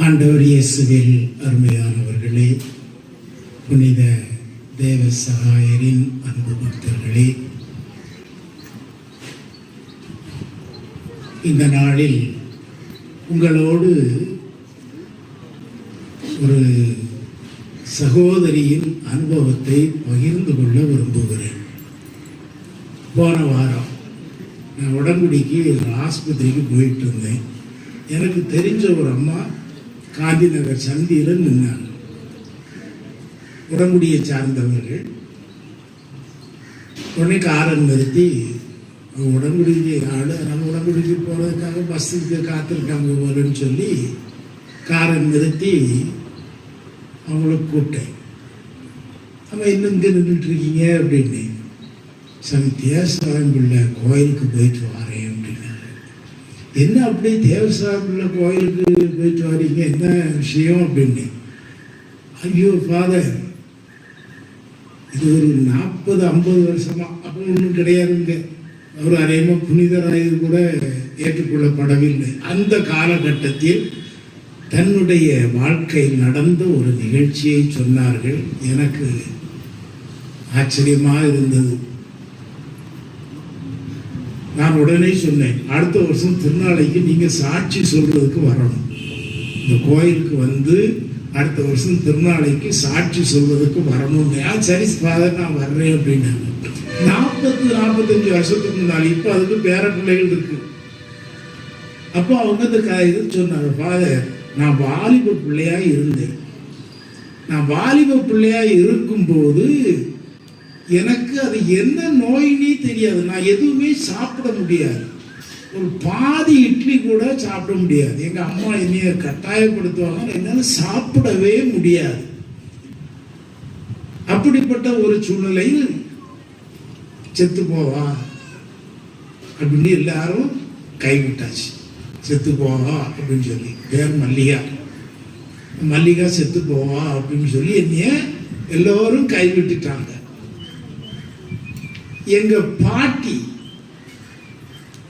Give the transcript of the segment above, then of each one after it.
ஆண்டவர் இயேசுவில் அருமையானவர்களே, புனித தேவ சகாயரின் அன்பு பக்தர்களே, இந்த நாளில் உங்களோடு ஒரு சகோதரியின் அனுபவத்தை பகிர்ந்து கொள்ள விரும்புகிறேன். போன வாரம் நான் உடம்புடிக்கு ஒரு ஆஸ்பத்திரிக்கு போயிட்டு இருந்தேன். எனக்கு தெரிஞ்ச ஒரு அம்மா காந்தி நகர் சந்தியில் நின்னாங்க. உடம்புடியை சார்ந்தவர்கள். உடனே காரை நிறுத்தி, உடம்புடிக்கு ஆள், நம்ம உடம்புடிக்கு போகிறதுக்காக பஸ்ஸுக்கு காத்திருக்காங்க போலன்னு சொல்லி காரை நிறுத்தி அவங்கள கூப்பிட்டேன். அவன் இன்னும் இங்கே நின்றுட்டுருக்கீங்க அப்படின்னு. தேவசாமி பிள்ளை கோயிலுக்கு போயிட்டு வரேன் அப்படின்னாரு. என்ன அப்படி தேவசாமி பிள்ளை கோயிலுக்கு போயிட்டு வரீங்க, என்ன விஷயம் அப்படின்னு. ஐயோ ஃபாதர், இது ஒரு 40-50 வருஷமா அப்போ ஒன்றும் கிடையாதுங்க. அவர் அநேகமாக புனிதராக கூட ஏற்றுக்கொள்ளப்படவில்லை. அந்த காலகட்டத்தில் தன்னுடைய வாழ்க்கையில் நடந்த ஒரு நிகழ்ச்சியை சொன்னார்கள். எனக்கு ஆச்சரியமாக இருந்தது. நான் உடனே சொன்னேன், அடுத்த வருஷம் திருநாளைக்கு நீங்கள் சாட்சி சொல்றதுக்கு வரணும். இந்த கோயிலுக்கு வந்து அடுத்த வருஷம் திருநாளைக்கு சாட்சி சொல்வதற்கு வரணும். சரி ஃபாதர், நான் வர்றேன் அப்படின்னாங்க. 40-45 வருஷத்துக்கு முன்னாடி. இப்போ அதுக்கு பேர பிள்ளைகள் இருக்கு. அப்போ அவங்க இந்த இது சொன்னாங்க, ஃபாதர், நான் வாலிப பிள்ளையா இருந்தேன். நான் வாலிப பிள்ளையா இருக்கும்போது எனக்கு அது என்ன நோயினே தெரியாது. நான் எதுவுமே சாப்பிட முடியாது. ஒரு பாதி இட்லி கூட சாப்பிட முடியாது. எங்கள் அம்மா என்னைய கட்டாயப்படுத்துவாங்க, என்னால் சாப்பிடவே முடியாது. அப்படிப்பட்ட ஒரு சூழ்நிலையில் செத்து போவா அப்படின்னு எல்லாரும் கைவிட்டாச்சு. செத்து போவா அப்படின்னு சொல்லி, பேர் மல்லிகா செத்து போவா அப்படின்னு சொல்லி என்னைய எல்லோரும் கைவிட்டுட்டாங்க. எங்க பாட்டி,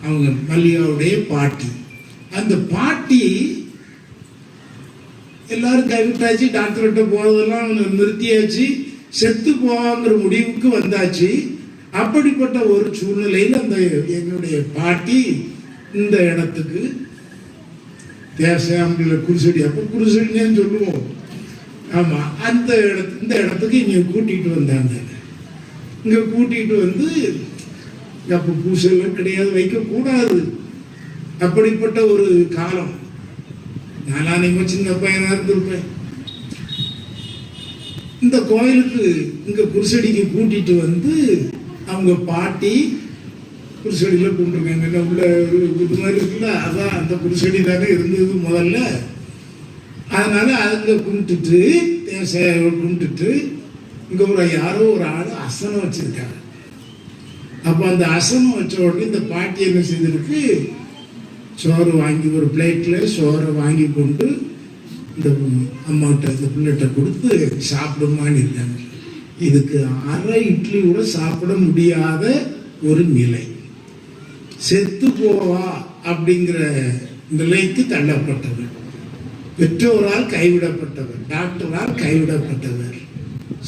அவங்க மல்லிகாவுடைய பாட்டி, அந்த பாட்டி எல்லாரும் கைவிட்டாச்சு. டாக்டர்கிட்ட போறதெல்லாம் நிறுத்தியாச்சு. செத்து போவாங்கிற முடிவுக்கு வந்தாச்சு. அப்படிப்பட்ட ஒரு சூழ்நிலையில் அந்த எங்களுடைய பாட்டி இந்த இடத்துக்கு தேவசாமியில் குருசடி, அப்போ குருசடின்னு சொல்லுவோம். ஆமாம், இந்த இடத்துக்கு இங்கே கூட்டிகிட்டு வந்தாங்க. இங்கே கூட்டிகிட்டு வந்து, அப்போ பூசெல்லாம் கிடையாது, வைக்கக்கூடாது. அப்படிப்பட்ட ஒரு காலம். நானா நீங்கள் சின்ன பையனாக இருந்திருப்பேன். இந்த கோயிலுக்கு இங்கே குருசடிக்கு கூட்டிகிட்டு வந்து அவங்க பாட்டி குருசடியில் கும்பிட்டுருக்காங்க. உள்ள இது மாதிரி இருக்குல்ல, அதான் அந்த குருசடி தானே இருந்தது முதல்ல. அதனால அதுங்க கும்பிட்டுட்டு கும்பிட்டுட்டு இங்கே யாரோ ஒரு ஆள் அசனம் வச்சிருக்காங்க. அப்போ அந்த அசனம் வச்ச உடனே இந்த பாட்டி என்ன செய்திருக்கு, சோறு வாங்கி ஒரு பிளேட்டில் சோறை வாங்கி கொண்டு இந்த அம்மாட்ட இந்த பிள்ளைகிட்ட கொடுத்து சாப்பிடுமான்னு இருக்காங்க. இதுக்கு அரை இட்லி கூட சாப்பிட முடியாத ஒரு நிலை. செத்து போவா அப்படிங்கிற நிலைக்கு தள்ளப்பட்டவர், பெற்றோரால் கைவிடப்பட்டவர், டாக்டரால் கைவிடப்பட்டவர்,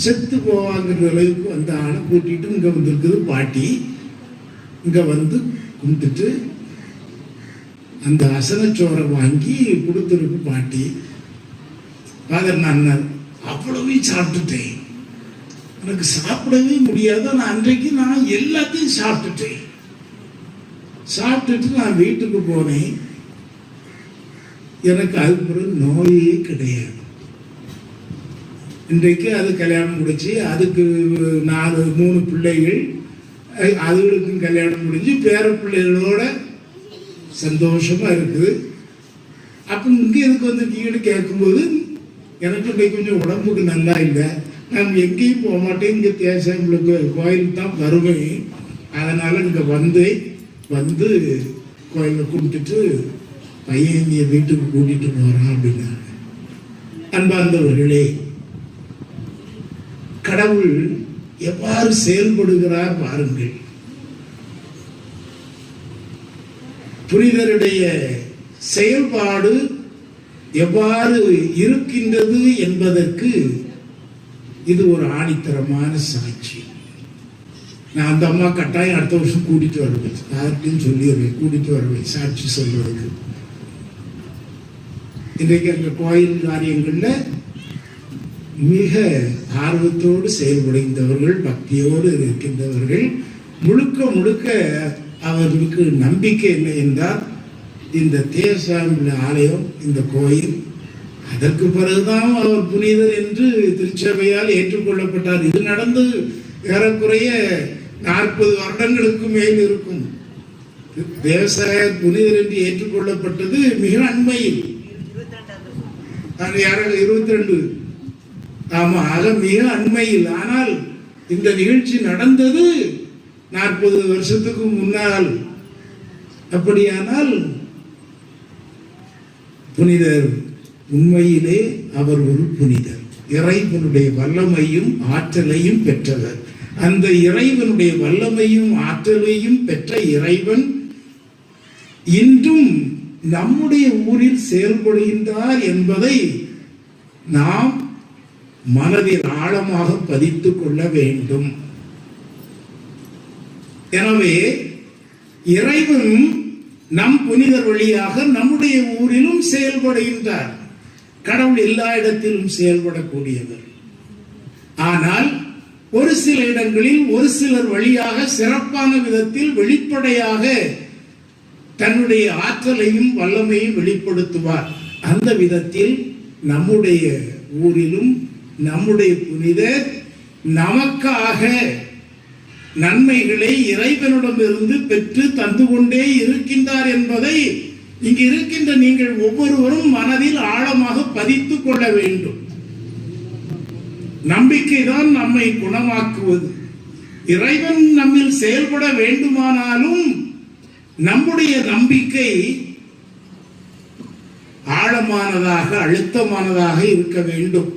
செத்து போவாங்கிற நிலைக்கு வந்த ஆளை கூட்டிட்டு இங்கே வந்திருக்குது பாட்டி. இங்கே வந்து கும்பிட்டுட்டு அந்த அசனச்சோரை வாங்கி கொடுத்துருக்கு பாட்டி. ஃபாதர், நான் அவ்வளவு சாப்பிட்டுட்டேன், எனக்கு சாப்பிடவே முடியாது. நான் அன்றைக்கு எல்லாத்தையும் சாப்பிட்டுட்டு நான் வீட்டுக்கு போனேன். எனக்கு அதுக்கு நோயே கிடையாது. இன்றைக்கு அது கல்யாணம் முடிச்சு, அதுக்கு 3 பிள்ளைகள், அதுகளுக்கும் கல்யாணம் முடிஞ்சு பேர பிள்ளைகளோட சந்தோஷமா இருக்குது. அப்போ இங்கே எதுக்கு வந்திருக்கீங்கன்னு கேட்கும்போது, எனக்கு இன்றைக்கு கொஞ்சம் உடம்புக்கு நல்லா இல்லை, நான் எங்கேயும் போக மாட்டேன், இங்கே தேசாங்களுக்கு கோயிலுக்கு தான் வருவேன், அதனால் இங்கே வந்து கோயிலில் கும்பிட்டுட்டு பையன் இங்கே வீட்டுக்கு கூட்டிகிட்டு போகிறான் அப்படின்னாங்க. அன்பார்ந்தவர்களே, கடவுள் எவ்வாறு செயல்படுகிறார் பாருங்கள். புனிதருடைய செயல்பாடு எவ்வாறு இருக்கின்றது என்பதற்கு இது ஒரு ஆணித்தரமான சாட்சி. நான் அந்த அம்மா கட்டாயம் அடுத்த வருஷம் கூட்டிட்டு வருவேன், யாருக்குன்னு சொல்லிடுவேன், கூட்டிட்டு வருவேன் சாட்சி சொல்றதுக்கு. இன்றைக்கு அந்த கோயில் காரியங்கள்ல மிக ஆர்வத்தோடு செயல்படுகின்றவர்கள், பக்தியோடு இருக்கின்றவர்கள். முழுக்க முழுக்க அவர்களுக்கு நம்பிக்கை என்ன என்றால், இந்த தேவசாமி ஆலயம், இந்த கோயில், அதற்கு பிறகுதான் அவர் புனிதர் என்று திருச்சபையால் ஏற்றுக்கொள்ளப்பட்டார். இது நடந்து ஏறக்குறைய 40 வருடங்களுக்கு மேல் இருக்கும். தேவசாயர் புனிதர் என்று ஏற்றுக்கொள்ளப்பட்டது மிக அண்மையில், 22. ஆமா, ஆக மிக அண்மையில். ஆனால் இந்த நிகழ்ச்சி நடந்தது 40 வருஷத்துக்கு முன்னால். அப்படியானால் புனிதர் உண்மையிலே அவர் ஒரு புனிதர், இறைவனுடைய வல்லமையும் ஆற்றலையும் பெற்றவர். அந்த இறைவனுடைய வல்லமையும் ஆற்றலையும் பெற்ற இறைவன் இன்றும் நம்முடைய ஊரில் செயல்படுகின்றார் என்பதை நாம் மனதில் ஆழமாக பதித்துக் கொள்ள வேண்டும். எனவே இறைவன் நம் புனிதர் வழியாக நம்முடைய ஊரிலும் செயல்படுகின்றார். கடவுள் எல்லா இடத்திலும் செயல்படக்கூடியவர். ஆனால் ஒரு சில இடங்களில் ஒரு சிலர் வழியாக சிறப்பான விதத்தில் வெளிப்படையாக தன்னுடைய ஆற்றலையும் வல்லமையும் வெளிப்படுத்துவார். அந்த விதத்தில் நம்முடைய ஊரிலும் நம்முடைய புனிதர் நமக்காக நன்மைகளை இறைவனிடமிருந்து பெற்று தந்து கொண்டே இருக்கின்றார் என்பதை இங்கு இருக்கின்ற நீங்கள் ஒவ்வொருவரும் மனதில் ஆழமாக பதித்துக் கொள்ள வேண்டும். நம்பிக்கைதான் நம்மை குணமாக்குவது. இறைவன் நம்மில் செயல்பட வேண்டுமானாலும் நம்முடைய நம்பிக்கை ஆழமானதாக, அழுத்தமானதாக இருக்க வேண்டும்.